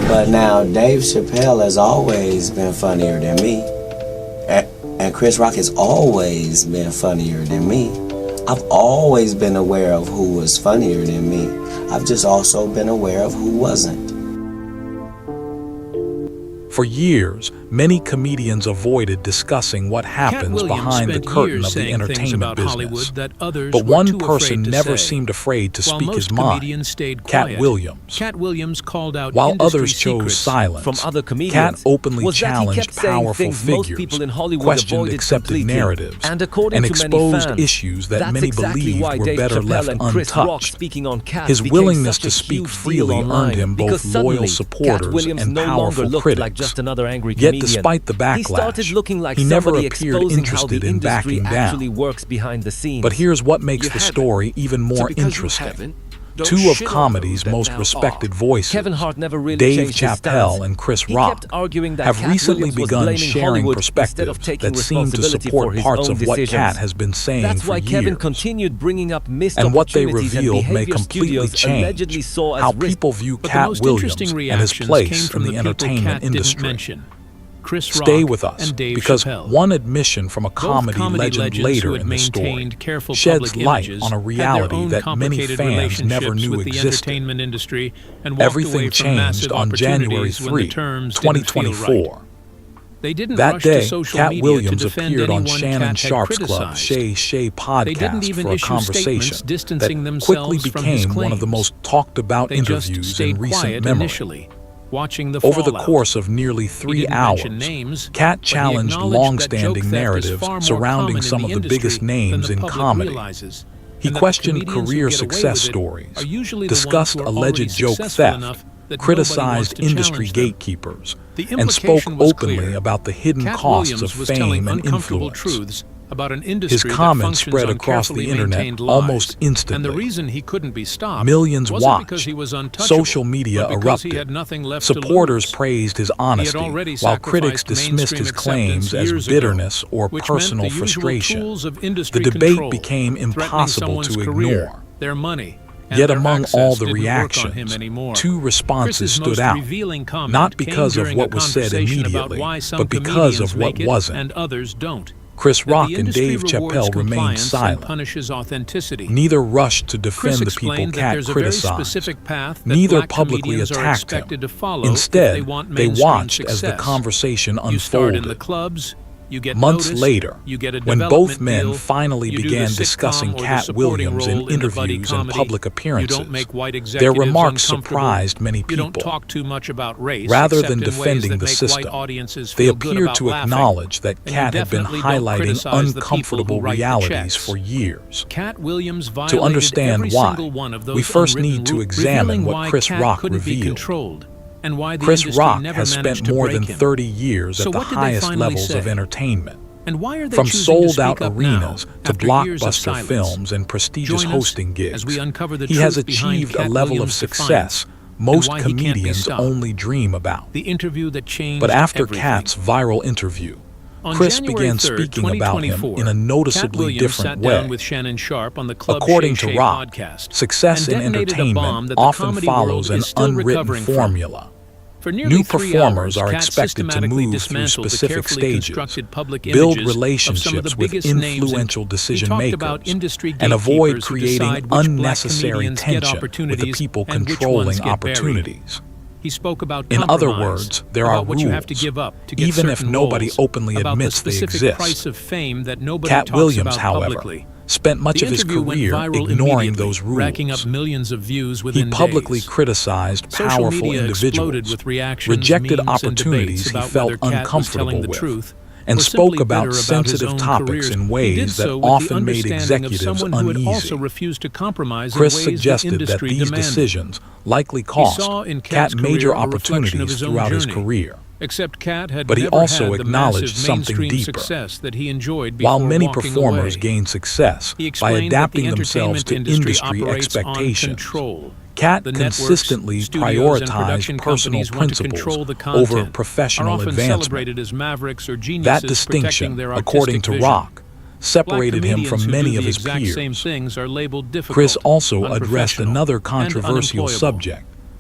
But now Dave Chappelle has always been funnier than me. And Chris Rock has always been funnier than me. I've always been aware of who was funnier than me. I've just also been aware of who wasn't. For years, many comedians avoided discussing what happens behind the curtain of the entertainment business. But one person never seemed afraid to speak his mind, Katt Williams. Katt Williams called out While others chose silence, Katt openly challenged powerful figures, questioned accepted narratives, and exposed issues that many believed were better left untouched. His willingness to speak freely earned him both loyal supporters and powerful critics. Yet despite the backlash, he never appeared interested in backing down. But here's what makes the story even more interesting. Two of comedy's most respected voices, Dave Chappelle and Chris Rock, have recently begun sharing perspectives that seem to support parts of what Katt has been saying for years. And what they revealed may completely change how people view Katt Williams and his place in the entertainment industry. Stay with us, because one admission from a comedy legend later in the story sheds light on a reality that many fans never knew existed. Everything changed on January 3, 2024. That day, Katt Williams appeared on Shannon Sharpe's Club Shay Shay podcast for a conversation that quickly became one of the most talked about interviews in recent memory. Over the course of nearly 3 hours, Katt challenged long-standing narratives surrounding some of the biggest names in comedy. He questioned career success stories, discussed alleged joke theft, criticized industry gatekeepers, and spoke openly about the hidden costs of fame and influence. His comments spread across the internet almost instantly. Millions watched. Social media erupted. Supporters praised his honesty, while critics dismissed his claims as bitterness or personal frustration. The debate became impossible to ignore. Yet among all the reactions, two responses stood out, not because of what was said immediately, but because of what wasn't. Chris Rock and Dave Chappelle remained silent. Neither rushed to defend the people Katt criticized. Neither publicly attacked him. Instead, they watched as the conversation unfolded. Months later, when both men finally began discussing Katt Williams in interviews and public appearances, their remarks surprised many people. Rather than defending the system, they appeared to acknowledge that Katt had been highlighting uncomfortable realities for years. To understand why, we first need to examine what Chris Rock revealed. Chris Rock has spent more than 30 years at the highest levels of entertainment. From sold-out arenas to blockbuster films and prestigious hosting gigs, he has achieved a level of success most comedians only dream about. But after Katt's viral interview, Chris began speaking about him in a noticeably different way. According to Rock, success in entertainment often follows an unwritten formula. New performers are expected to move through specific stages, build relationships with influential decision-makers, and avoid creating unnecessary tension with the people controlling opportunities. In other words, there are rules, even if nobody openly admits they exist. Katt Williams, however, spent much of his career ignoring those rules. He publicly criticized powerful individuals, rejected opportunities he felt uncomfortable with, and spoke about sensitive topics in ways that often made executives uneasy. Chris suggested that these decisions likely cost Katt major opportunities throughout his career. But he also acknowledged something deeper. While many performers gain success by adapting themselves to industry expectations, Katt consistently prioritized personal principles over professional advancement. That distinction, according to Rock, separated him from many of his peers. Chris also addressed another controversial subject: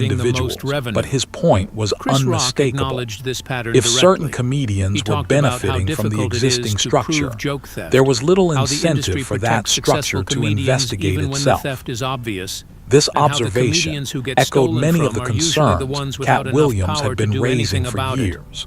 generating the individuals, most revenue. but his point was Chris Rock unmistakable. acknowledged this pattern If directly. certain comedians He were talked about how benefiting from the difficult it is existing to structure, prove joke theft, there was little how the industry incentive for that protects structure successful to comedians investigate even when itself. the theft is obvious. This And how the observation comedians who get echoed stolen many from of the are usually the concerns ones without Katt enough Williams power had to been do raising anything for about it. years.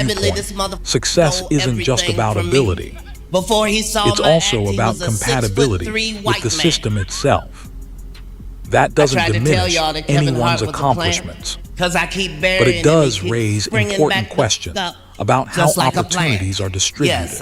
viewpoint, success isn't just about ability. It's also about compatibility with the system itself. That doesn't diminish anyone's accomplishments, but it does raise important questions about how opportunities are distributed.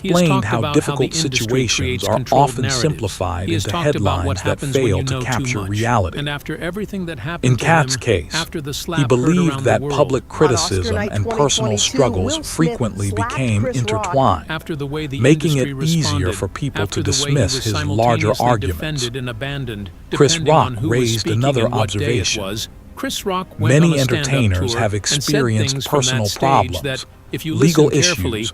explained how difficult situations are often simplified into headlines that fail to capture reality. And after everything that happened In to Katt's him, case, after the he slap heard believed around that the world, public criticism night and personal 2022, struggles Will Smith frequently slapped became Chris Rock. intertwined, after the way the making industry it easier responded, for people after to the way he dismiss was his larger simultaneously arguments. defended and abandoned, Chris depending Rock on who was raised speaking another and what day it observation. was. Chris Rock went Many on a stand-up entertainers tour have and said experienced things from personal that stage problems, that, if you legal listen carefully, issues,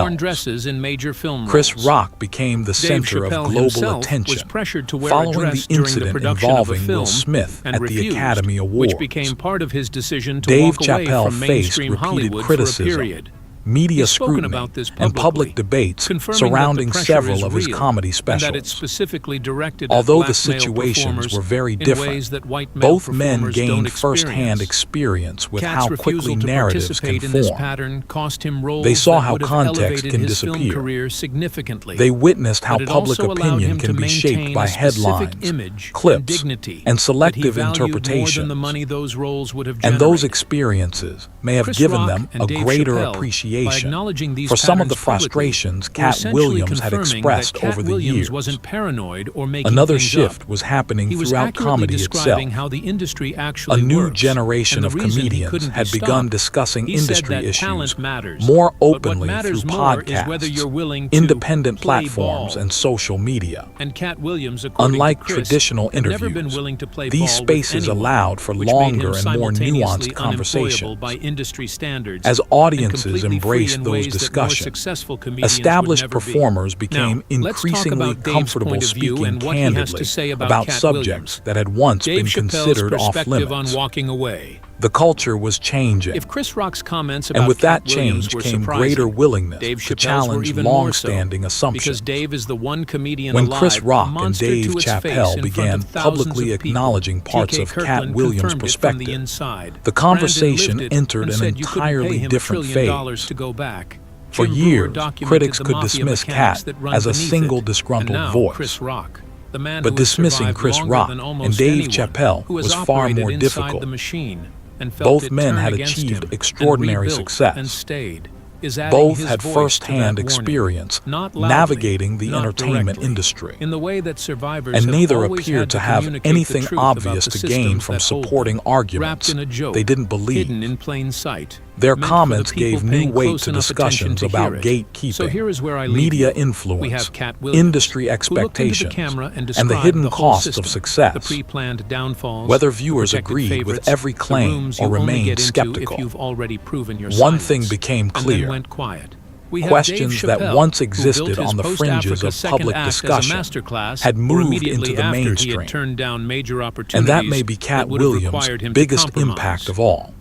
worn dresses in major film Chris roles. Rock became the Dave center of Chappelle global himself attention was pressured to wear a following dress the during the incident production of a involving film Will Smith and at the refused, Academy Awards. which became part of his decision to Dave walk away Chappelle from faced mainstream repeated Hollywood criticism for a period. media He's spoken scrutiny, about this and public publicly, debates confirming surrounding that the pressure several is of his real, comedy and specials. that it's specifically directed at Although black the male situations performers were very in different, ways that white male both men performers gained don't first-hand experience. experience with Katt's how refusal quickly to narratives can participate in this form. pattern cost him roles They saw that how would have context elevated can his film disappear. career significantly. They witnessed how But it public also allowed opinion him can to be shaped maintain by a specific headlines, image clips, and dignity and that he selective valued more than interpretations. the money those roles would have And those generated. experiences may have Chris given Rock them and a Dave greater Chappelle, by appreciation acknowledging these for some of the patterns publicly, frustrations were Katt essentially Williams had confirming expressed that Katt over the Williams years. wasn't paranoid or making Another things shift up. was happening He was throughout accurately comedy describing itself. how the industry A actually new works, generation and of the reason he comedians couldn't be had begun stopped. discussing He said industry that issues talent matters, more but what openly matters through more is whether you're podcasts, willing to independent play platforms, ball. and social media. And Katt Williams, according Unlike to Chris, traditional had never been interviews, willing to play these ball spaces with anyone, allowed for which made longer him and more simultaneously nuanced conversations. unemployable by industry standards, As and audiences completely free embraced in those ways that more discussions, successful comedians would established never be. performers became Now, let's talk increasingly about Dave's comfortable point of view speaking and what he has candidly to say about Katt subjects Williams. that had once Dave been Chappelle's considered off perspective on limits. walking away. The culture was changing, If Chris Rock's comments about and with that Katt Williams change were came surprising, greater willingness Dave to Chappelle's were challenge even more so, long-standing assumptions. because Dave is the one comedian When alive, Chris Rock a and monster Dave to its face Chappelle in began front of thousands publicly of people. acknowledging parts TK of Katt Kirkland Williams' confirmed it from the perspective, inside. the Brandon conversation lived it entered and an said you couldn't entirely pay him different $1 trillion phase. to go back. For Jim Brewer years, documented critics the could mafia dismiss mechanics Katt that run as a beneath single it. disgruntled And now, voice. Chris Rock, the man But who has dismissing survived Chris longer Rock than and almost Dave anyone, Chappelle who has was far operated more inside difficult. the machine and felt Both it men turn had against achieved him, extraordinary and rebuilt success. and stayed, is adding Both his had voice first-hand to that warning. experience Not loudly, navigating the not entertainment directly, industry, in the way that survivors and have neither always appeared had to have communicate anything the truth about obvious the to gain systems from that hold supporting them, arguments wrapped in a joke, they didn't believe. hidden in plain sight. Their meant for the comments people gave new paying weight close to enough attention discussions to about hear it. gatekeeping, So here is where I leave media you. influence, We have Katt Williams, industry who looked into the expectations, camera and and the described hidden the whole costs system, of success. the pre-planned downfalls, Whether the viewers protected agreed favorites, with every the claim rooms or you only remained get into skeptical. if you've already proven your One silence, thing became and clear. then went quiet. We have Questions Dave that Chappelle, once who built existed his on the fringes post-Africa of second public act discussion as a masterclass, had or moved immediately into the after he mainstream. had turned down major And opportunities that may be that Katt would have Williams' required him to biggest compromise. impact of all.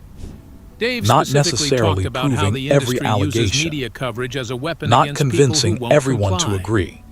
Dave Not specifically necessarily talked about how proving the every industry uses allegation, media coverage as a weapon not against people convincing who won't everyone comply. to agree,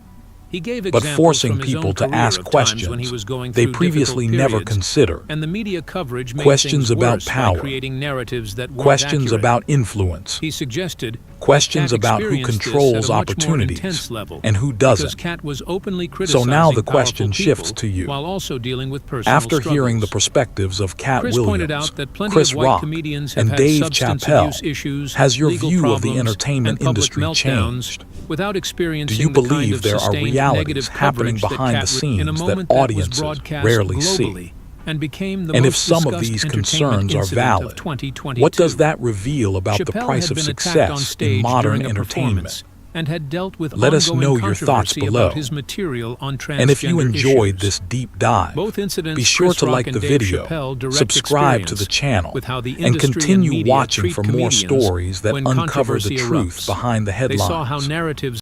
He gave but examples forcing from his people own to career ask of times when he questions was going they through previously difficult never periods, considered, and the media coverage made questions things about worse by power, creating narratives that weren't questions accurate. about influence, He suggested questions Katt about who experienced this controls at a much more opportunities intense level, and who because doesn't. Katt was openly criticizing So now the powerful question people shifts to you. while also dealing with personal After hearing the struggles. perspectives of Katt Chris pointed Williams, out that plenty Chris of white Rock, comedians have and had Dave substance Chappelle, abuse issues, has your legal view of problems, the entertainment and public industry meltdowns changed? without experiencing Do you the kind believe of there are sustained realities negative happening coverage that behind the Katt scenes in a that moment that was audiences broadcast rarely globally see? and became the And if most some of discussed these entertainment concerns are incident valid, of 2022. what does that reveal about the Chappelle price had of been attacked on success stage in modern during a entertainment? performance and had dealt with Let us ongoing know your thoughts controversy below. about his material on transgender And if you enjoyed issues. this deep dive, Both incidents be sure Chris to Rock like and the Dave video, Chappelle direct subscribe to the experience channel, with how the and industry continue media watching treat for more comedians stories that when uncover the controversy truth erupts. behind the They saw how headlines. narratives